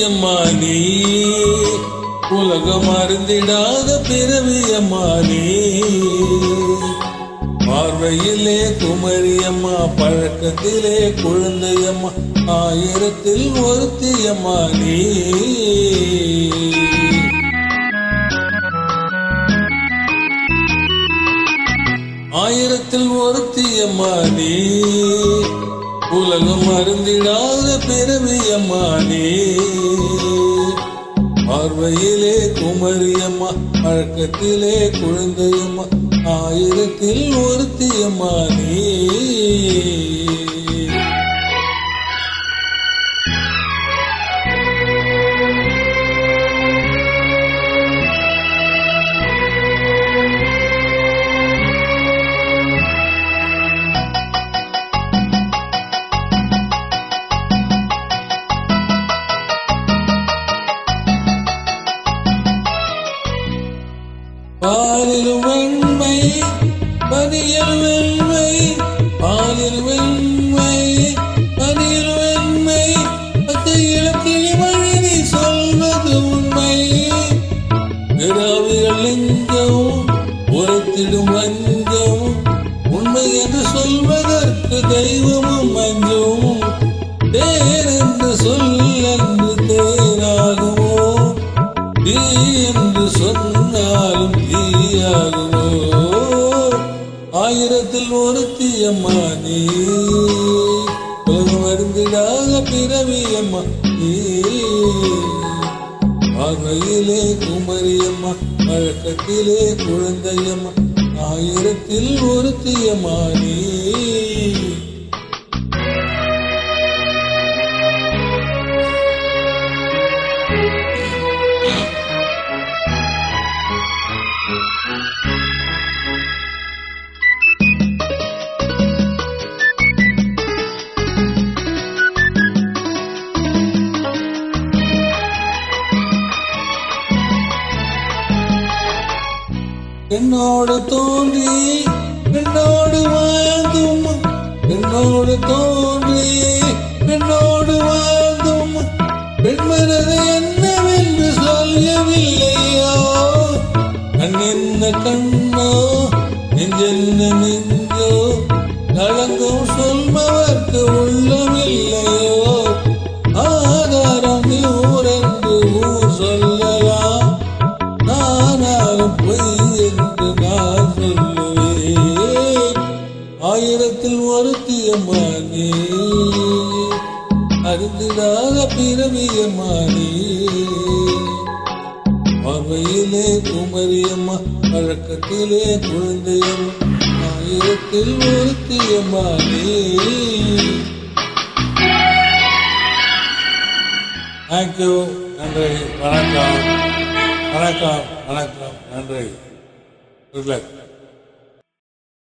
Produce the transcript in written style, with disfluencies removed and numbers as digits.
ஒருத்தியம்மா நீ, உலகம் அறிந்திடாத பிறவியம்மா நீ. பார்வையிலே குமரியம்மா, பழக்கத்திலே குழந்தையம்மா, ஆயிரத்தில் ஒருத்தியம்மா நீ. ஆயிரத்தில் ஒருத்தியம்மா நீ, உலகம் அருந்திடாத பிறவியம்மா நீ. பார்வையிலே குமரியம்மா, பழக்கத்திலே குழந்தையம்மா, ஆயிரத்தில் ஒருத்தியம்மா நீ. பாலில் வெண்மை பனியில் வெண்மை, பாலில் வெண்மை பனியில் வெண்மை, பச்சையில கிளிமழை நீ சொல்வது உண்மை. விடாவிகள் நெஞ்சம் உரைத்திடும் வஞ்சம், உண்மை என்று சொல்வதற்கு தெய்வமும் அஞ்சும். தேர் என்று சொல்லென்று தேராகுமோ, தீ என்று சொன்னாலும் தீயாகுமோ. ஆயிரத்தில் ஒருத்தியம்மா நீ, உலகம் அறிந்திடாத பிறவியம்மா நீ. பார்வையிலே குமரியம்மா, பழக்கத்திலே குழந்தையம்மா, ஆயிரத்தில் ஒருத்தியம்மா நீ. என்னோடு தோன்றி என்னோடு வாழ்ந்தும், என்னோடு தோன்றி என்னோடு வாழ்ந்தும், பெண்மனது என்னவென்று சொல்லவில்லையோ. கண் என்ன கண்ணோ, நெஞ்சென்ன நெஞ்சோ, நலங்கும் சொல்பவர்க்கு உள்ளமில்லையோ. ஆதாரம் ஊரென்று ஊர் சொல்லலாம், நானாலும் பொய் என்று நான் சொல்லுவேன். ஆயிரத்தில் ஒருத்தியம்மா நீ, அறிந்திடாத பிறவியம்மா நீ. பார்வையிலே குமரியம்மா, பழக்கத்திலே குழந்தையம்மா, ஆயிரத்தில் ஒருத்தியம்மா நீ. தேங்க்யூ. நன்றி. வணக்கம் வணக்கம் வணக்கம். நன்றி. Good luck.